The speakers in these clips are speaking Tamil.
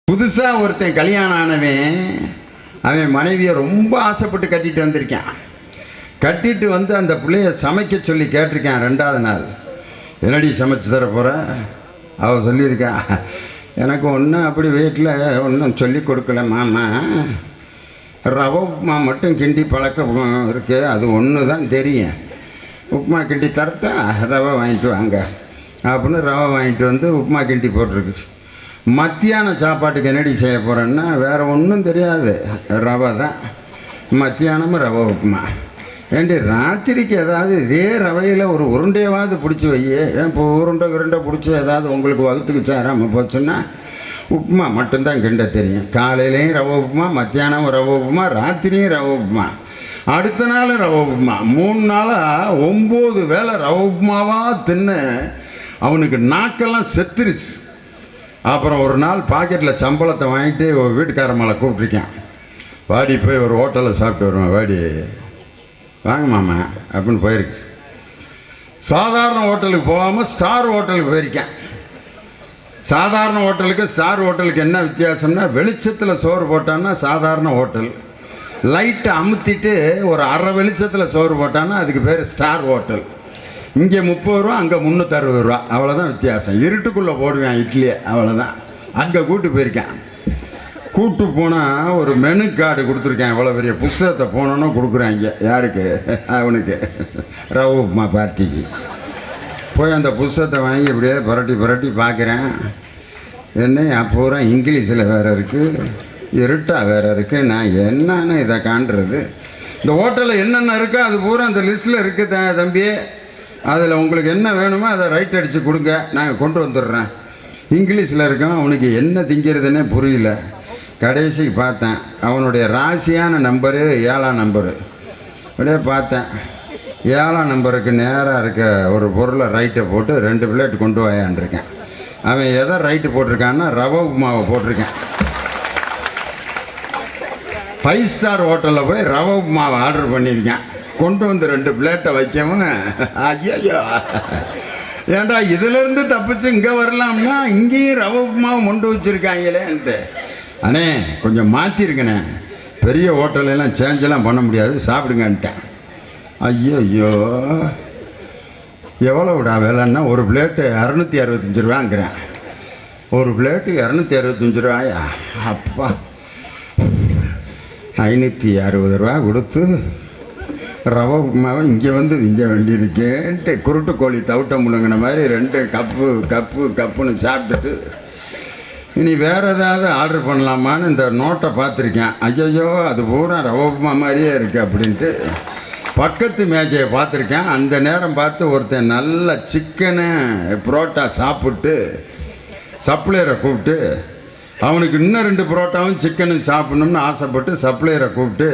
புதுசாக ஒருத்தன் கல்யாணம் ஆனவன் அவன் மனைவியை ரொம்ப ஆசைப்பட்டு கட்டிட்டு வந்திருக்கான். கட்டிட்டு வந்து அந்த பிள்ளைய சமைக்க சொல்லி கேட்டிருக்கான். 2வது நாள் என்னடி சமைச்சு தர போகிற? அவள் சொல்லியிருக்கா, எனக்கு ஒன்றும் அப்படி வீட்டில் ஒன்றும் சொல்லி கொடுக்கல மாமா, ரவை உப்புமா மட்டும் கிண்டி பழக்கம் இருக்குது, அது ஒன்று தான் தெரியும். உப்புமா கிண்டி தரட்டா? ரவை வாங்கிட்டு வாங்க அப்படின்னு ரவை வாங்கிட்டு வந்து உப்புமா கிண்டி போட்டிருக்கு. மத்தியான சாப்பாட்டுக்கு என்னடி செய்ய போகிறேன்னா வேறு ஒன்றும் தெரியாது, ரவை தான். மத்தியானமும் ரவை உப்புமா. ஏண்டி ராத்திரிக்கு ஏதாவது இதே ரவையில் ஒரு உருண்டையாவது பிடிச்சி வையே. இப்போ உருண்டை பிடிச்சி ஏதாவது உங்களுக்கு வகுத்துக்கு சேராமல் போச்சுன்னா உப்புமா மட்டும்தான் கிண்ட தெரியும். காலையிலையும் ரவை உப்புமா, மத்தியானம் ரவை உப்புமா, ராத்திரியும் ரவை உப்புமா, அடுத்த நாள் ரவை உப்புமா. 3 நாளாக 9 வேளை ரவை உப்புமாவாக தின்னு அவனுக்கு நாக்கெல்லாம் செத்துருச்சு. அப்புறம் ஒரு நாள் பாக்கெட்டில் சம்பளத்தை வாங்கிட்டு வீட்டுக்கார மேலே கூப்பிட்ருக்கேன், வாடி போய் ஒரு ஹோட்டலில் சாப்பிட்டு வருவேன், வாடி வாங்க மாமா அப்படின்னு போயிருக்கு. சாதாரண ஹோட்டலுக்கு போகாமல் ஸ்டார் ஹோட்டலுக்கு போயிருக்கேன். சாதாரண ஹோட்டலுக்கு ஸ்டார் ஹோட்டலுக்கு என்ன வித்தியாசம்னா, வெளிச்சத்தில் சோறு போட்டான்னா சாதாரண ஹோட்டல், லைட்டை அமுத்திட்டு ஒரு அரை வெளிச்சத்தில் சோறு போட்டான்னா அதுக்கு பேர் ஸ்டார் ஹோட்டல். இங்கே 30 ரூபா, அங்கே 360 ரூபா, அவ்வளோதான் வித்தியாசம். இருட்டுக்குள்ளே போடுவேன் இட்லியை, அவ்வளோதான். அங்கே கூட்டு போயிருக்கேன். கூட்டு போனால் ஒரு மெனு கார்டு கொடுத்துருக்கேன், இவ்வளோ பெரிய புஸ்தகத்தை போனோன்னு கொடுக்குறாங்க. யாருக்கு? அவனுக்கு, ரவை உப்புமா பார்ட்டிக்கு. போய் அந்த புஸ்தகத்தை வாங்கி இப்படியே புரட்டி பார்க்குறேன். என்ன பூரா இங்கிலீஷில் வேறு இருக்குது, இருட்டாக வேறு இருக்குது. நான் என்னன்னு இதை காண்றது? இந்த ஹோட்டலில் என்னென்ன இருக்கோ அது பூரா அந்த லிஸ்ட்டில் இருக்குது தம்பி, அதில் உங்களுக்கு என்ன வேணுமோ அதை ரைட் அடித்து கொடுங்க, நாங்கள் கொண்டு வந்துடுறேன். இங்கிலீஷில் இருக்கான். அவனுக்கு என்ன திங்கிறதுனே புரியல. கடைசிக்கு பார்த்தேன், அவனுடைய ராசியான நம்பரு 7ஆம் நம்பரு. அப்படியே பார்த்தேன், 7ஆம் நம்பருக்கு நேராக இருக்க ஒரு பொருளை ரைட்டை போட்டு 2 பிளேட் கொண்டு வாயான்ருக்கேன். அவன் எதை ரைட்டு போட்டிருக்கான்னா ரவை உப்புமாவை போட்டிருக்கேன். 5 ஸ்டார் ஹோட்டலில் போய் ரவை உப்புமாவை ஆர்டர் பண்ணியிருக்கேன். கொண்டு வந்து 2 பிளேட்டை வைக்கவும், ஐயோ ஏன்டா இதிலேருந்து தப்பிச்சு இங்கே வரலாம்னா இங்கேயும் ரவை உப்புமாவை கொண்டு வச்சுருக்காங்களேன்ட்டு. அண்ணே கொஞ்சம் மாற்றிருக்கண்ணே, பெரிய ஹோட்டலெல்லாம் சேஞ்செல்லாம் பண்ண முடியாது, சாப்பிடுங்கன்ட்டேன். ஐயோ எவ்வளோடா விலைன்னா, ஒரு பிளேட்டு 665 ரூபாங்கிறேன். ஒரு பிளேட்டு 265 ரூபாயா? அப்பா, 560 ரூபா கொடுத்து ரவை உப்புமாவை இங்கே வந்து இங்கே வேண்டியிருக்கேன்ட்டு குருட்டு கோழி தவிட்ட முழுங்கின மாதிரி 2 கப்புன்னு சாப்பிட்டுட்டு இனி வேறு ஏதாவது ஆர்டர் பண்ணலாமான்னு இந்த நோட்டை பார்த்துருக்கேன். ஐயோ அது பூரா ரவை உப்புமா மாதிரியே இருக்குது அப்படின்ட்டு பக்கத்து மேஜையை பார்த்துருக்கேன். அந்த நேரம் பார்த்து ஒருத்தன் நல்ல சிக்கனு புரோட்டா சாப்பிட்டு சப்ளையரை கூப்பிட்டு, அவனுக்கு இன்னும் 2 புரோட்டாவும் சிக்கனும் சாப்பிட்ணும்னு ஆசைப்பட்டு சப்ளையரை கூப்பிட்டு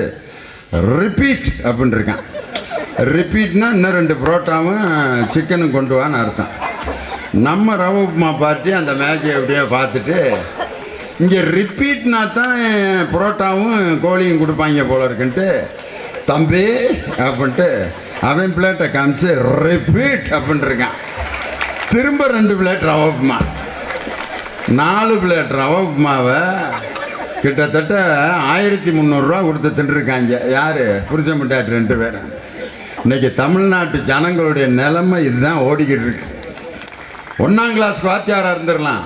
ரிப்பீட் அப்படின்னு இருக்கான். ரிப்பீட்னா இன்னும் 2 புரோட்டாவும் சிக்கனும் கொண்டு வான்னு அர்த்தம். நம்ம ரவை உப்புமா பார்ட்டி அந்த மேட்சை அப்படியே பார்த்துட்டு, இங்கே ரிப்பீட்னா தான் புரோட்டாவும் கோழியும் கொடுப்பாங்க போல இருக்குன்ட்டு, தம்பி அப்படின்ட்டு அவன் பிளேட்டை காமிச்சு ரிப்பீட் அப்படின்னு இருக்கான். திரும்ப 2 பிளேட் ரவை உப்புமா, 4 பிளேட் ரவை உப்புமாவை கிட்டத்தட்ட 1300 ரூபா கொடுத்து தின்றுருக்காங்க. யார்? புருஷன் முண்டாட்டி 2 பேரும். இன்றைக்கி தமிழ்நாட்டு ஜனங்களுடைய நிலைமை இதுதான் ஓடிக்கிட்டு இருக்கு. 1ஆம் கிளாஸ் வாத்தியாராக இருந்துடலாம்,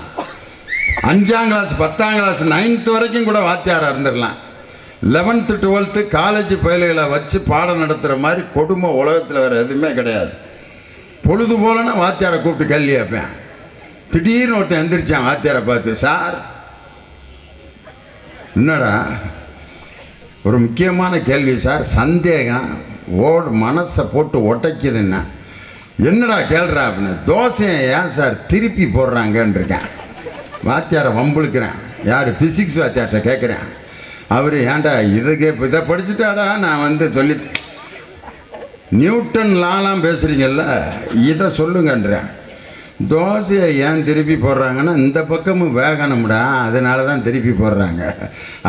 5ஆம் கிளாஸ் 10ஆம் கிளாஸ் 9th வரைக்கும் கூட வாத்தியாராக இருந்துடலாம். 11th 12th காலேஜ் பயல்களை வச்சு பாடம் நடத்துகிற மாதிரி கொடுமை உலகத்தில் வேறு எதுவுமே கிடையாது. பொழுது போலன்னா வாத்தியாரை கூப்பிட்டு கேள்வி கேட்பேன். திடீர்னு ஒருத்தன் எந்திரிச்சான் வாத்தியாரை பார்த்து, சார் என்னடா ஒரு முக்கியமான கேள்வி சார், சந்தேகம் மனசை போட்டு ஒட்டைக்குதுன்னா. என்னடா கேள்றா அப்படின்னு. தோசையை ஏன் சார் திருப்பி போடுறாங்கன்னு இருக்கேன். வாத்தியாரை வம்புழுக்கிறேன். யார்? ஃபிசிக்ஸ் வாத்தியார்கிட்ட கேட்குறேன். அவர் ஏன்டா இதை படிச்சுட்டாடா நான் வந்து சொல்லி, நியூட்டன் லாலாம் பேசுகிறீங்கல்ல, இதை சொல்லுங்கன்றேன். தோசையை ஏன் திருப்பி போடுறாங்கன்னா இந்த பக்கமும் வேகணும்டா, அதனால தான் திருப்பி போடுறாங்க.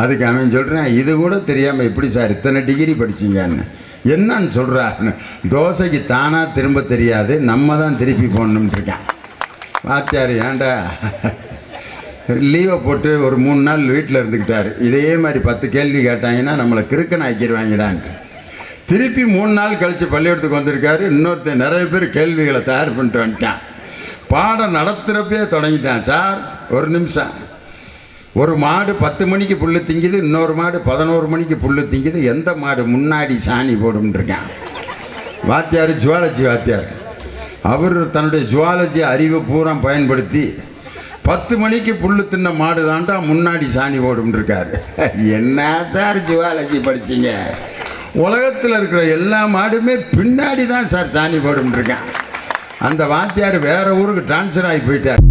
அதுக்கு அவன் சொல்கிறேன், இது கூட தெரியாமல் எப்படி சார் இத்தனை டிகிரி படிச்சிங்கன்னு. என்னன்னு சொல்கிறான்னு. தோசைக்கு தானாக திரும்ப தெரியாது, நம்ம தான் திருப்பி போடணும்னு இருக்கேன். வாத்தியார் ஏன்டா லீவை போட்டு ஒரு 3 நாள் வீட்டில் இருந்துக்கிட்டார். இதே மாதிரி 10 கேள்வி கேட்டாங்கன்னா நம்மளை கிறுக்கன் ஆக்கிடுவாங்கடான்ட்டு. திருப்பி 3 நாள் கழித்து பள்ளிக்கூடத்துக்கு வந்திருக்காரு. இன்னொருத்தர் நிறைய பேர் கேள்விகளை தயார் பண்ணிட்டு வந்துட்டான். பாடம் நடத்துகிறப்பே தொடங்கிட்டான். சார் ஒரு நிமிஷம், ஒரு மாடு 10 மணிக்கு புல்லு திங்குது, இன்னொரு மாடு 11 மணிக்கு புல்லு திங்குது, எந்த மாடு முன்னாடி சாணி போடும்ன்றிருக்கான். வாத்தியார் ஜுவாலஜி வாத்தியார், அவர் தன்னுடைய ஜுவாலஜி அறிவை பூரா பயன்படுத்தி 10 மணிக்கு புல்லு தின்ன மாடு தாண்டா முன்னாடி சாணி போடும்ன்றிருக்காரு. என்ன சார் ஜுவாலஜி படிச்சிங்க? உலகத்தில் இருக்கிற எல்லா மாடுமே பின்னாடி தான் சார் சாணி போடும்ன்றிருக்கேன். அந்த வாத்தியார் வேறு ஊருக்கு ட்ரான்ஸ்ஃபர் ஆகி போயிட்டார்.